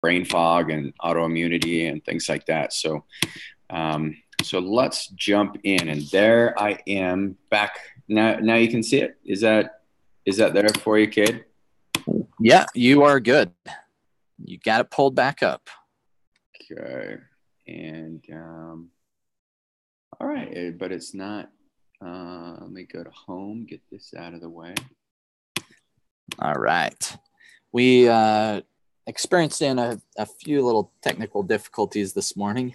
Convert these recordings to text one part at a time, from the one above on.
brain fog and autoimmunity and things like that. So let's jump in, and there I am back now. Now you can see it. Is that there for you, kid? Yeah, you are good. You got it pulled back up. Okay, and all right, but it's not. Let me go to home. Get this out of the way. All right. We experienced a few little technical difficulties this morning.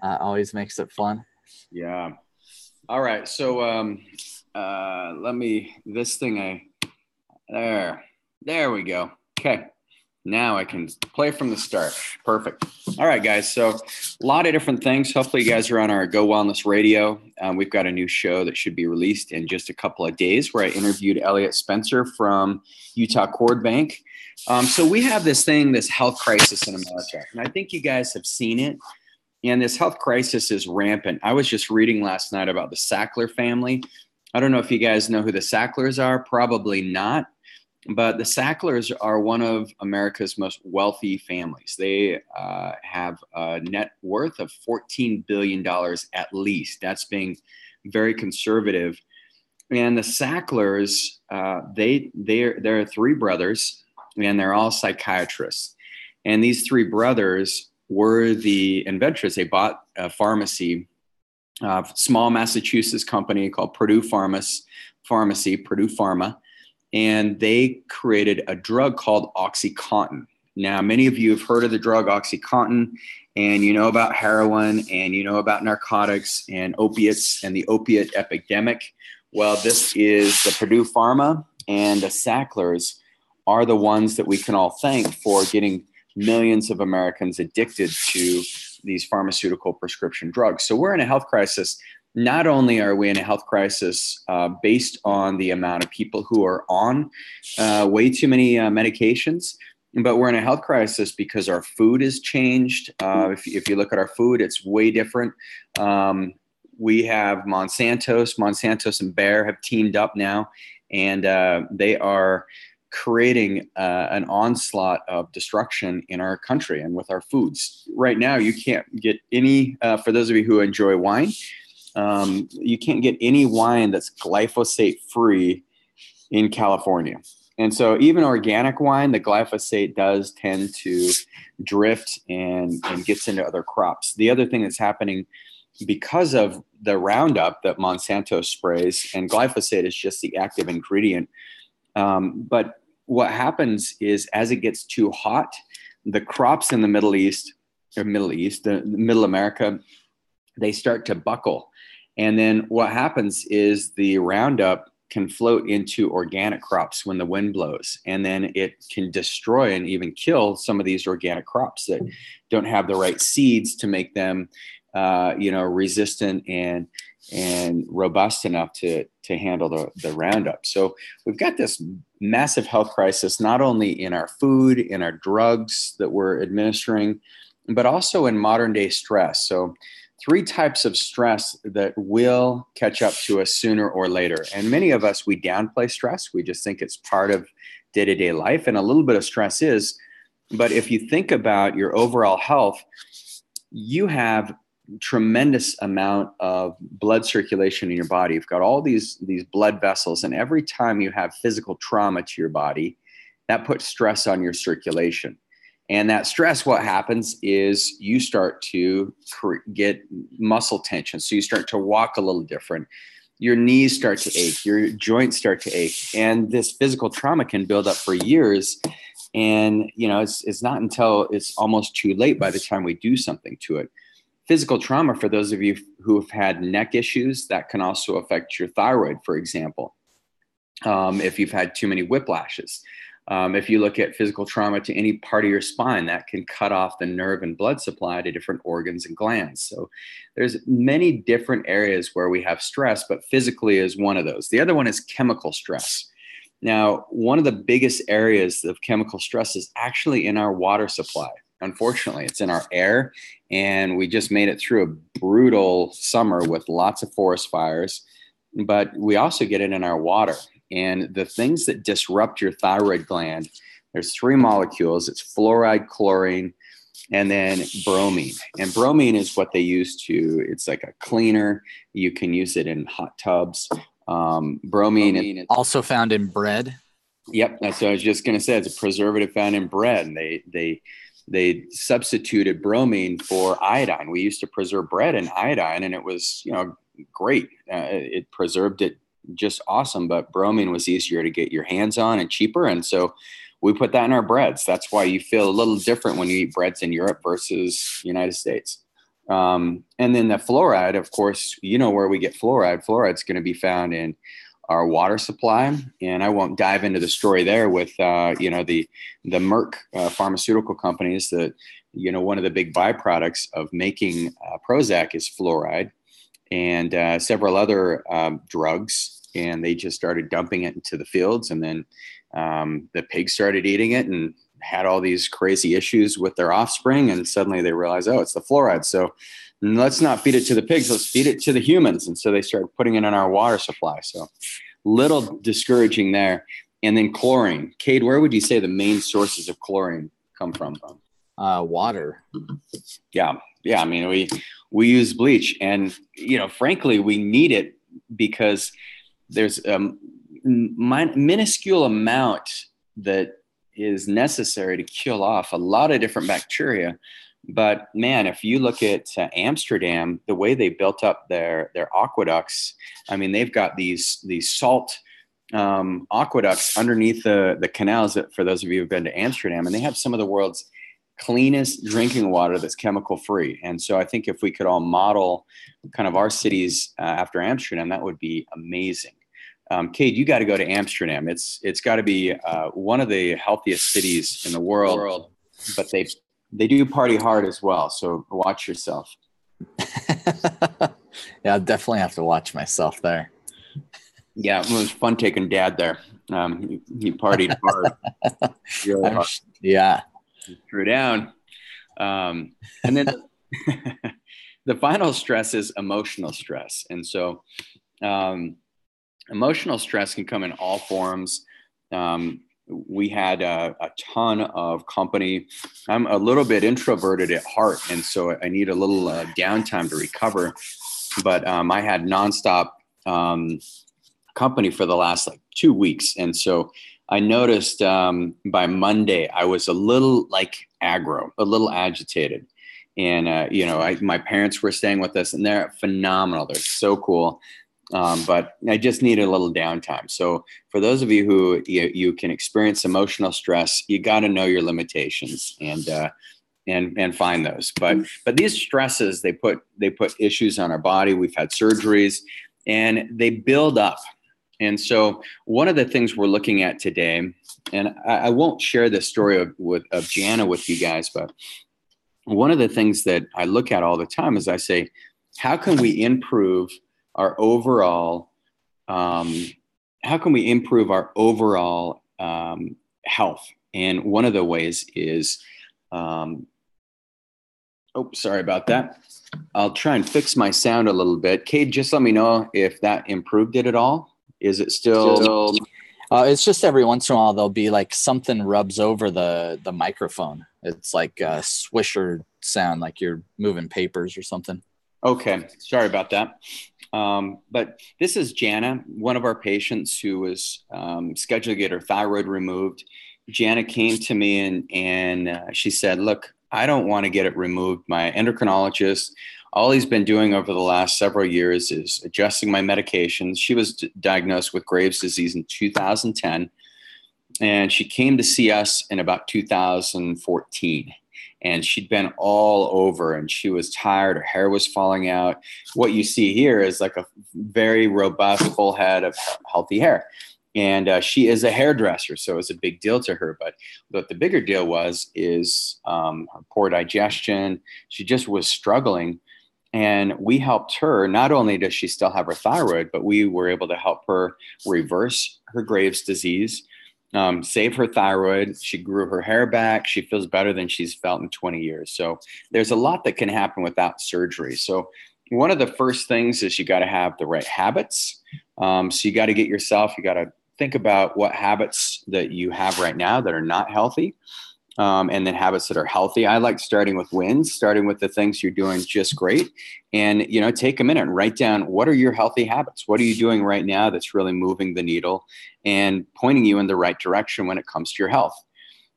Always makes it fun. Yeah. All right. So there we go. Okay. Now I can play from the start. Perfect. All right, guys. So a lot of different things. Hopefully you guys are on our Go Wellness Radio. We've got a new show that should be released in just a couple of days where I interviewed Elliot Spencer from Utah Cord Bank. So we have this health crisis in America, and I think you guys have seen it. And this health crisis is rampant. I was just reading last night about the Sackler family. I don't know if you guys know who the Sacklers are. Probably not. But the Sacklers are one of America's most wealthy families. They have a net worth of $14 billion at least. That's being very conservative. And the Sacklers, there are three brothers, and they're all psychiatrists. And these three brothers were the inventors. They bought a pharmacy, small Massachusetts company called Purdue Pharma, and they created a drug called OxyContin. Now, many of you have heard of the drug OxyContin, and you know about heroin, and you know about narcotics and opiates and the opiate epidemic. Well, this is the Purdue Pharma, and the Sacklers are the ones that we can all thank for getting millions of Americans addicted to these pharmaceutical prescription drugs. So we're in a health crisis. Not only are we in a health crisis based on the amount of people who are on way too many medications, but we're in a health crisis because our food has changed. If you look at our food, it's way different. We have Monsantos and Bayer have teamed up now, and they are creating an onslaught of destruction in our country and with our foods. Right now, you can't get any, for those of you who enjoy wine, you can't get any wine that's glyphosate free in California. And so even organic wine, the glyphosate does tend to drift and gets into other crops. The other thing that's happening because of the Roundup that Monsanto sprays, and glyphosate is just the active ingredient. But what happens is as it gets too hot, the crops in the Middle America, they start to buckle. And then what happens is the Roundup can float into organic crops when the wind blows, and then it can destroy and even kill some of these organic crops that don't have the right seeds to make them, resistant and robust enough to handle the Roundup. So we've got this massive health crisis, not only in our food, in our drugs that we're administering, but also in modern day stress. So three types of stress that will catch up to us sooner or later. And many of us, we downplay stress. We just think it's part of day-to-day life. And a little bit of stress is, but if you think about your overall health, you have tremendous amount of blood circulation in your body. You've got all these blood vessels. And every time you have physical trauma to your body, that puts stress on your circulation. And that stress, what happens is you start to get muscle tension. So you start to walk a little different. Your knees start to ache. Your joints start to ache. And this physical trauma can build up for years. And, it's not until it's almost too late by the time we do something to it. Physical trauma, for those of you who have had neck issues, that can also affect your thyroid, for example, if you've had too many whiplashes. If you look at physical trauma to any part of your spine, that can cut off the nerve and blood supply to different organs and glands. So there's many different areas where we have stress, but physically is one of those. The other one is chemical stress. Now, one of the biggest areas of chemical stress is actually in our water supply. Unfortunately, it's in our air, and we just made it through a brutal summer with lots of forest fires, but we also get it in our water. And the things that disrupt your thyroid gland, There's three molecules. It's fluoride, chlorine, and then bromine. And bromine is what they use it's like a cleaner. You can use it in hot tubs. Bromine is also found in bread. Yep. That's what I was just going to say. It's a preservative found in bread. And they substituted bromine for iodine. We used to preserve bread in iodine, and it was, great. It preserved it just awesome, but bromine was easier to get your hands on and cheaper. And so we put that in our breads. That's why you feel a little different when you eat breads in Europe versus United States. And then the fluoride, of course, where we get fluoride. Fluoride's going to be found in our water supply. And I won't dive into the story there with, the Merck pharmaceutical companies that, one of the big byproducts of making Prozac is fluoride, and several other drugs. And they just started dumping it into the fields. And then the pigs started eating it and had all these crazy issues with their offspring. And suddenly they realized, oh, it's the fluoride. So let's not feed it to the pigs. Let's feed it to the humans. And so they started putting it in our water supply. So little discouraging there. And then chlorine. Cade, where would you say the main sources of chlorine come from? Water. Yeah. I mean, we use bleach, and, frankly, we need it because there's a minuscule amount that is necessary to kill off a lot of different bacteria. But man, if you look at Amsterdam, the way they built up their aqueducts, I mean, they've got these salt aqueducts underneath the canals, that, for those of you who've been to Amsterdam, and they have some of the world's cleanest drinking water that's chemical free. And so I think if we could all model kind of our cities after Amsterdam, that would be amazing. Cade, you got to go to Amsterdam. It's got to be one of the healthiest cities in the world, but they do party hard as well. So watch yourself. Yeah, I'll definitely have to watch myself there. Yeah, it was fun taking Dad there. He partied hard. Really hard. Yeah. He threw down. And then the final stress is emotional stress. And so emotional stress can come in all forms. We had a ton of company. I'm a little bit introverted at heart, and so I need a little downtime to recover. But I had nonstop company for the last 2 weeks. And so I noticed by Monday, I was a little aggro, a little agitated. And, my parents were staying with us, and they're phenomenal. They're so cool. But I just needed a little downtime. So for those of you who you can experience emotional stress, you got to know your limitations and find those. But these stresses, they put issues on our body. We've had surgeries, and they build up. And so one of the things we're looking at today, and I won't share this story of Jana with you guys, but one of the things that I look at all the time is I say, how can we improve our overall health? And one of the ways is, sorry about that. I'll try and fix my sound a little bit. Cade, just let me know if that improved it at all. Is it still? It's just every once in a while there'll be something rubs over the microphone. It's like a swisher sound, like you're moving papers or something. Okay, sorry about that. But this is Jana, one of our patients who was scheduled to get her thyroid removed. Jana came to me and she said, look, I don't want to get it removed. My endocrinologist, all he's been doing over the last several years is adjusting my medications. She was diagnosed with Graves' disease in 2010, and she came to see us in about 2014. And she'd been all over, and she was tired. Her hair was falling out. What you see here is a very robust, full head of healthy hair. And she is a hairdresser, so it was a big deal to her. But the bigger deal is her poor digestion. She just was struggling. And we helped her. Not only does she still have her thyroid, but we were able to help her reverse her Graves' disease, save her thyroid. She grew her hair back. She feels better than she's felt in 20 years. So there's a lot that can happen without surgery. So one of the first things is you got to have the right habits. So you got to get yourself, you got to think about what habits that you have right now that are not healthy, and then habits that are healthy. I like starting with wins, starting with the things you're doing just great. And, take a minute and write down, what are your healthy habits? What are you doing right now that's really moving the needle and pointing you in the right direction when it comes to your health?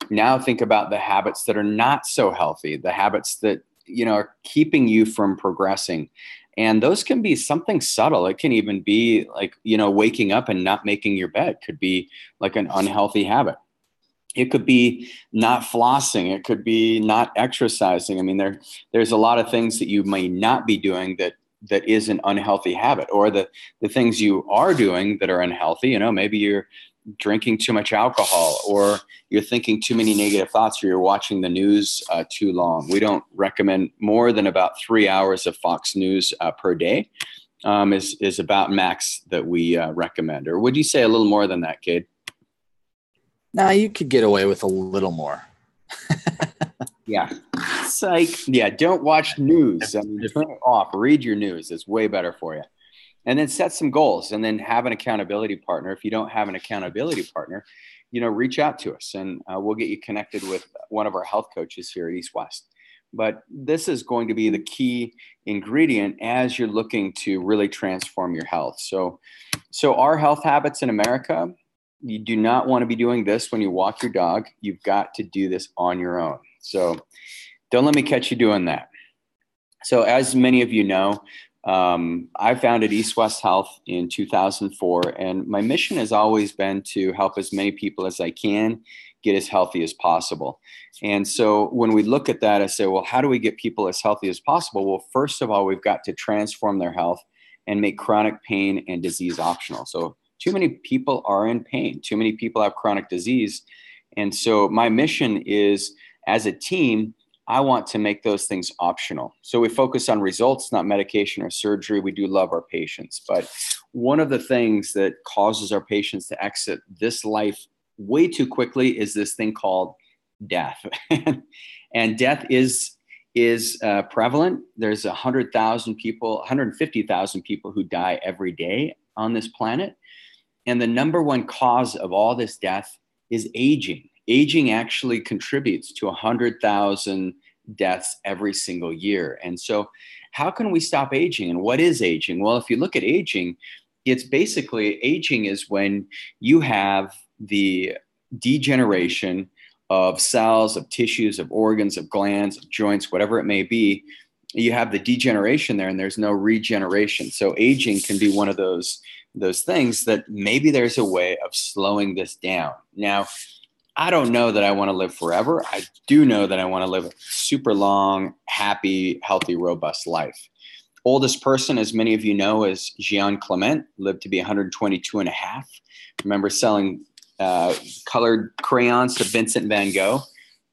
Now think about the habits that are not so healthy, the habits that, are keeping you from progressing. And those can be something subtle. It can even be like, waking up and not making your bed could be like an unhealthy habit. It could be not flossing. It could be not exercising. I mean, there's a lot of things that you may not be doing that is an unhealthy habit, or the things you are doing that are unhealthy. Maybe you're drinking too much alcohol, or you're thinking too many negative thoughts, or you're watching the news too long. We don't recommend more than about 3 hours of Fox News per day is about max that we recommend. Or would you say a little more than that, Cade? Now you could get away with a little more. Yeah. It's like, don't watch news. I mean, turn it off. Read your news. It's way better for you. And then set some goals, and then have an accountability partner. If you don't have an accountability partner, reach out to us, and we'll get you connected with one of our health coaches here at East West. But this is going to be the key ingredient as you're looking to really transform your health. So our health habits in America, you do not want to be doing this when you walk your dog. You've got to do this on your own. So don't let me catch you doing that. So as many of you know, I founded East West Health in 2004, and my mission has always been to help as many people as I can get as healthy as possible. And so when we look at that, I say, well, how do we get people as healthy as possible? Well, first of all, we've got to transform their health and make chronic pain and disease optional. So too many people are in pain. Too many people have chronic disease. And so my mission is, as a team, I want to make those things optional. So we focus on results, not medication or surgery. We do love our patients. But one of the things that causes our patients to exit this life way too quickly is this thing called death. And death is prevalent. There's 100,000 people, 150,000 people who die every day on this planet. And the number one cause of all this death is aging. Aging actually contributes to 100,000 deaths every single year. And so how can we stop aging? And what is aging? Well, if you look at aging, it's basically, aging is when you have the degeneration of cells, of tissues, of organs, of glands, of joints, whatever it may be. You have the degeneration there and there's no regeneration. So aging can be one of those things that maybe there's a way of slowing this down. Now, I don't know that I want to live forever. I do know that I want to live a super long, happy, healthy, robust life. Oldest person, as many of you know, is Jean Clement, lived to be 122 and a half. Remember selling colored crayons to Vincent van Gogh.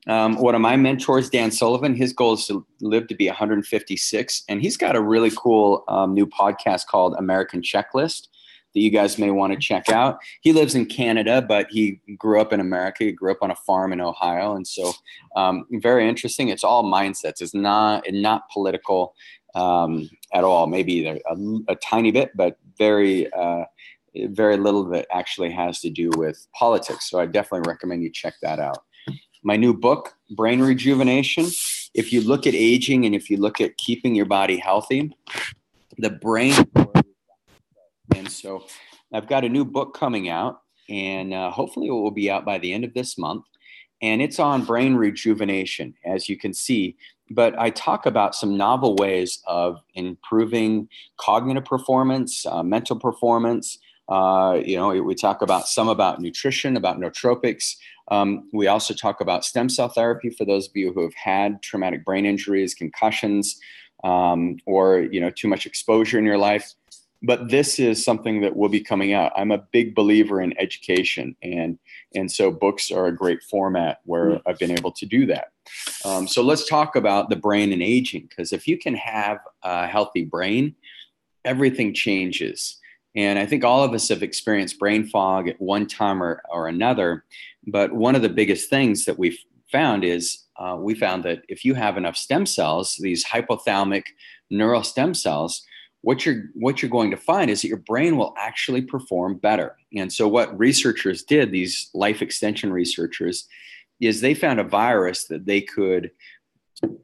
One of my mentors, Dan Sullivan, his goal is to live to be 156. And he's got a really cool new podcast called American Checklist that you guys may want to check out. He lives in Canada, but he grew up in America. He grew up on a farm in Ohio. And so very interesting. It's all mindsets. It's not political at all. Maybe a tiny bit, but very little that actually has to do with politics. So I definitely recommend you check that out. My new book, Brain Rejuvenation. If you look at aging and if you look at keeping your body healthy, the brain. And so I've got a new book coming out, and hopefully it will be out by the end of this month. And it's on brain rejuvenation, as you can see. But I talk about some novel ways of improving cognitive performance, mental performance. We talk about nutrition, about nootropics. We also talk about stem cell therapy for those of you who have had traumatic brain injuries, concussions, or too much exposure in your life. But this is something that will be coming out. I'm a big believer in education, and so books are a great format where I've been able to do that. So let's talk about the brain and aging, because if you can have a healthy brain, everything changes. And I think all of us have experienced brain fog at one time or another. But one of the biggest things that we've found is that if you have enough stem cells, these hypothalamic neural stem cells, what you're going to find is that your brain will actually perform better. And so what researchers did, these life extension researchers, is they found a virus that they could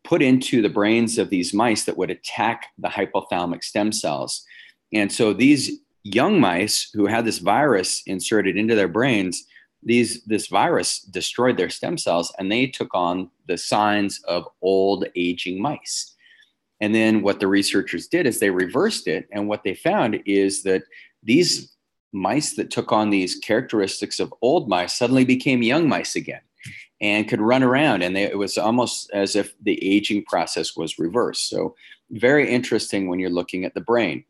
put into the brains of these mice that would attack the hypothalamic stem cells. And so these young mice who had this virus inserted into their brains, this virus destroyed their stem cells, and they took on the signs of old aging mice. And then what the researchers did is they reversed it. And what they found is that these mice that took on these characteristics of old mice suddenly became young mice again and could run around. And it was almost as if the aging process was reversed. So very interesting when you're looking at the brain.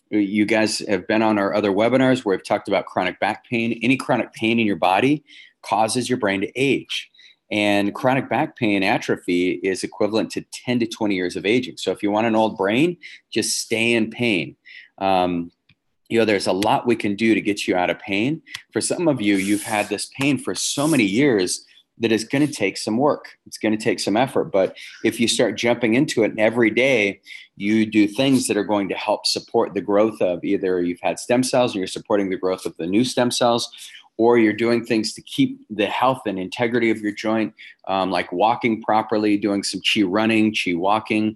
You guys have been on our other webinars where we've talked about chronic back pain. Any chronic pain in your body causes your brain to age. And chronic back pain atrophy is equivalent to 10 to 20 years of aging. So if you want an old brain, just stay in pain. There's a lot we can do to get you out of pain. For some of you, you've had this pain for so many years that it's going to take some work. It's going to take some effort. But if you start jumping into it and every day you do things that are going to help support the growth of either you've had stem cells and you're supporting the growth of the new stem cells, or you're doing things to keep the health and integrity of your joint, like walking properly, doing some chi running, chi walking,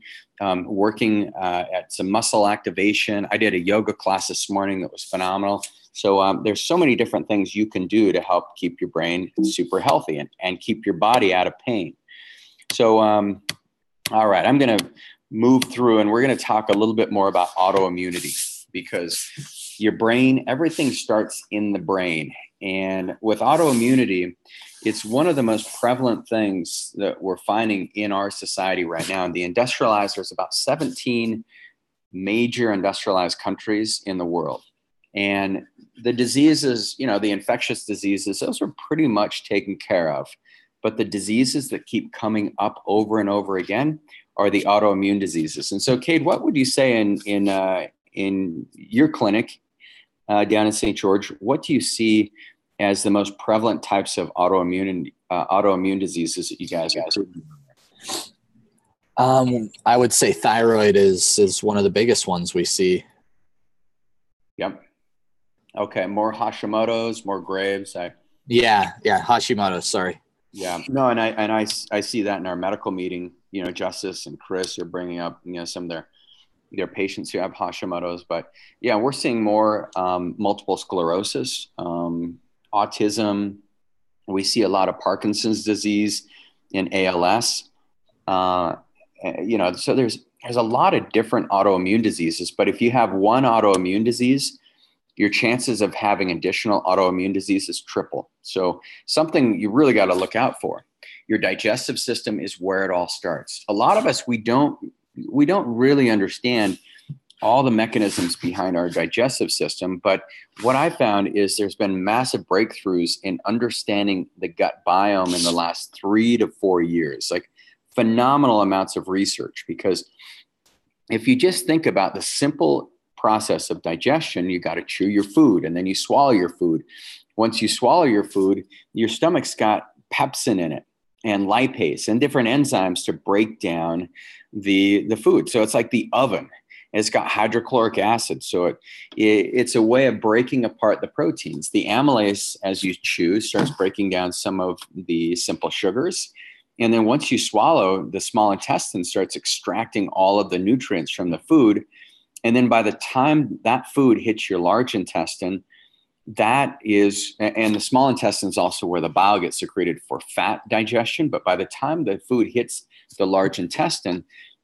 working at some muscle activation. I did a yoga class this morning that was phenomenal. So there's so many different things you can do to help keep your brain super healthy and keep your body out of pain. So, all right, I'm going to move through and we're going to talk a little bit more about autoimmunity, because your brain, everything starts in the brain. And with autoimmunity, it's one of the most prevalent things that we're finding in our society right now. In the industrialized, there's about 17 major industrialized countries in the world. And the diseases, the infectious diseases, those are pretty much taken care of. But the diseases that keep coming up over and over again are the autoimmune diseases. And so, Cade, what would you say in your clinic down in St. George? What do you see as the most prevalent types of autoimmune diseases that you guys have? I would say thyroid is one of the biggest ones we see. Yep. Okay. More Hashimoto's, more Graves. Yeah. Hashimoto. Sorry. Yeah. No, and I see that in our medical meeting. Justice and Chris are bringing up some of their patients who have Hashimoto's, but yeah, we're seeing more multiple sclerosis, autism. We see a lot of Parkinson's disease and ALS. So there's a lot of different autoimmune diseases, but if you have one autoimmune disease, your chances of having additional autoimmune diseases triple. So something you really got to look out for. Your digestive system is where it all starts. A lot of us, we don't really understand all the mechanisms behind our digestive system. But what I found is there's been massive breakthroughs in understanding the gut biome in the last 3 to 4 years, like phenomenal amounts of research. Because if you just think about the simple process of digestion, you got to chew your food and then you swallow your food. Once you swallow your food, your stomach's got pepsin in it and lipase and different enzymes to break down the food. So it's like the oven. It's got hydrochloric acid. So it's a way of breaking apart the proteins. The amylase, as you chew, starts breaking down some of the simple sugars. And then once you swallow, the small intestine starts extracting all of the nutrients from the food. And then by the time that food hits your large intestine, and the small intestine is also where the bile gets secreted for fat digestion. But by the time the food hits the large intestine,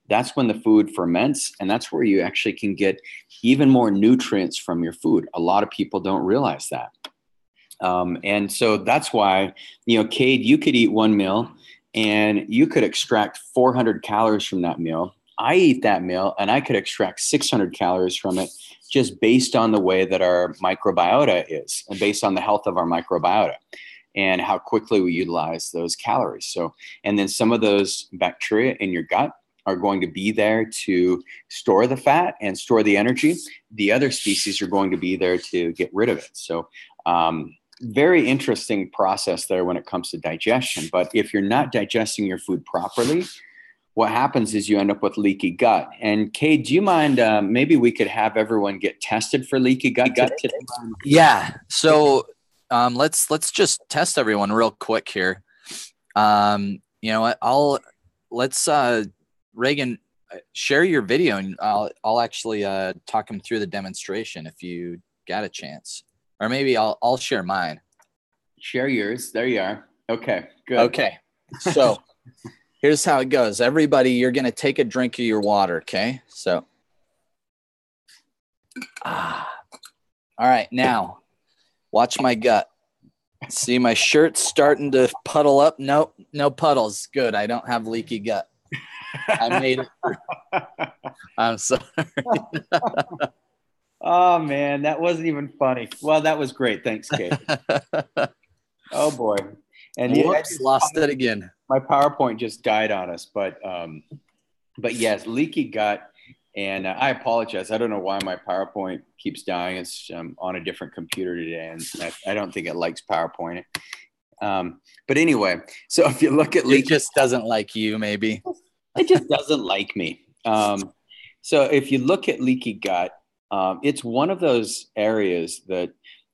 that's when the food ferments. And that's where you actually can get even more nutrients from your food. A lot of people don't realize that. And so that's why, Cade, you could eat one meal and you could extract 400 calories from that meal. I eat that meal and I could extract 600 calories from it just based on the way that our microbiota is and based on the health of our microbiota and how quickly we utilize those calories. So, and then some of those bacteria in your gut are going to be there to store the fat and store the energy. The other species are going to be there to get rid of it. So, very interesting process there when it comes to digestion. But if you're not digesting your food properly, what happens is you end up with leaky gut. And Kay, do you mind, maybe we could have everyone get tested for leaky gut today? Yeah. So let's just test everyone real quick here. You know what? Let's Reagan, share your video, and I'll actually talk him through the demonstration if you got a chance, or maybe I'll share mine. Share yours. There you are. Okay, good. Okay. So here's how it goes. Everybody, you're going to take a drink of your water. Okay. So, all right. Now watch my gut. See my shirt's starting to puddle up. Nope. No puddles. Good. I don't have leaky gut. I made it. I'm sorry. Oh man, that wasn't even funny. Well, that was great. Thanks, Kate. Oh boy. And whoops, lost it again. My PowerPoint just died on us, but yes, leaky gut. And I apologize. I don't know why my PowerPoint keeps dying. It's on a different computer today, and I don't think it likes PowerPoint. But anyway, so if you look at leaky, it just doesn't like you, maybe. It just doesn't like me. So if you look at leaky gut, it's one of those areas that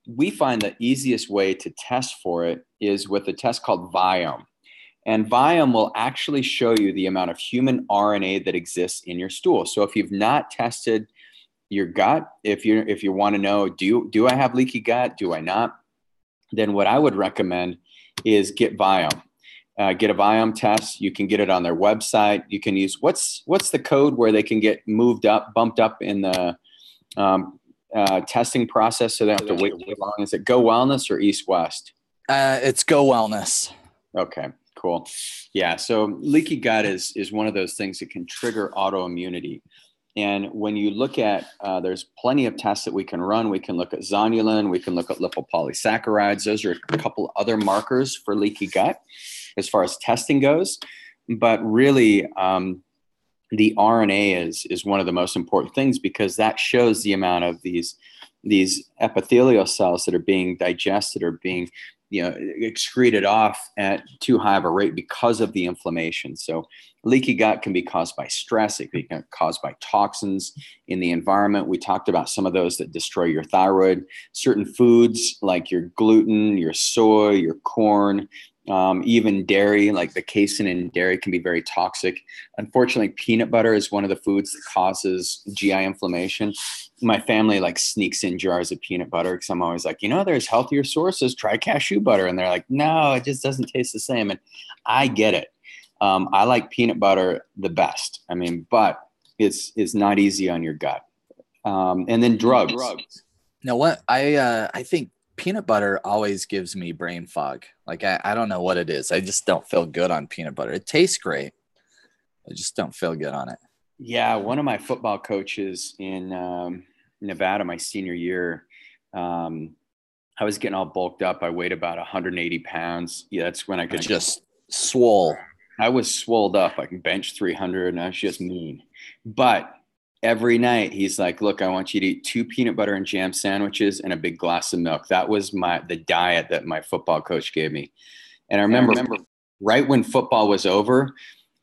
we find the easiest way to test for it is with a test called Viome. And Viome will actually show you the amount of human RNA that exists in your stool. So if you've not tested your gut, if you want to know, do I have leaky gut? Do I not? Then what I would recommend is get Viome. Get a Viome test. You can get it on their website. You can use what's the code where they can get bumped up in the testing process, so they don't have to wait too long. Is it Go Wellness or East West? It's Go Wellness. Okay, cool. Yeah, so leaky gut is one of those things that can trigger autoimmunity. And when you look at, there's plenty of tests that we can run. We can look at zonulin. We can look at lipopolysaccharides. Those are a couple other markers for leaky gut as far as testing goes. But really, the RNA is one of the most important things, because that shows the amount of these epithelial cells that are being digested or being excreted off at too high of a rate because of the inflammation. So leaky gut can be caused by stress. It can be caused by toxins in the environment. We talked about some of those that destroy your thyroid. Certain foods like your gluten, your soy, your corn, even dairy, like the casein in dairy, can be very toxic. Unfortunately, peanut butter is one of the foods that causes GI inflammation. My family sneaks in jars of peanut butter because I'm always like, there's healthier sources. Try cashew butter. And they're like, no, it just doesn't taste the same. And I get it. I like peanut butter the best. I mean, but it's not easy on your gut. And then drugs. Now, what I think peanut butter always gives me brain fog. I don't know what it is. I just don't feel good on peanut butter. It tastes great. I just don't feel good on it. Yeah, one of my football coaches in Nevada, my senior year, I was getting all bulked up. I weighed about 180 pounds. Yeah, that's when I could just swole. I was swolled up. I can bench 300, and I was just mean. But every night he's like, look, I want you to eat 2 peanut butter and jam sandwiches and a big glass of milk. That was the diet that my football coach gave me. And I remember right when football was over,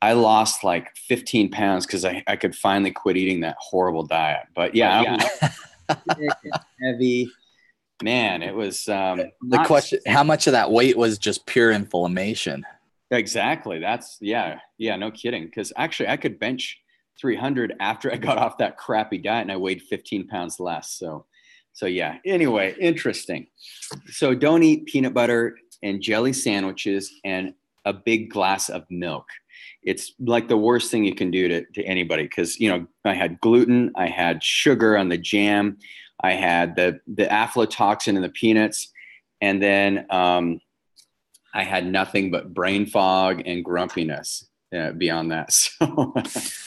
I lost 15 pounds because I could finally quit eating that horrible diet. But yeah. I was heavy. Man, it was the question, how much of that weight was just pure inflammation? Exactly. That's no kidding. Because actually I could bench 300 after I got off that crappy diet, and I weighed 15 pounds less. So yeah. Anyway, interesting. So don't eat peanut butter and jelly sandwiches and a big glass of milk. It's like the worst thing you can do to anybody, because, I had gluten, I had sugar on the jam, I had the aflatoxin in the peanuts, and then I had nothing but brain fog and grumpiness beyond that. So,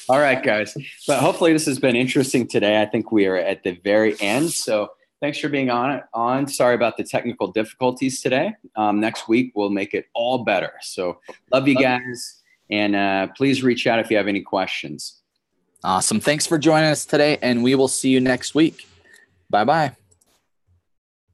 all right, guys. But hopefully this has been interesting today. I think we are at the very end. So thanks for being on. Sorry about the technical difficulties today. Next week, we'll make it all better. So love you guys. And please reach out if you have any questions. Awesome. Thanks for joining us today, and we will see you next week. Bye-bye.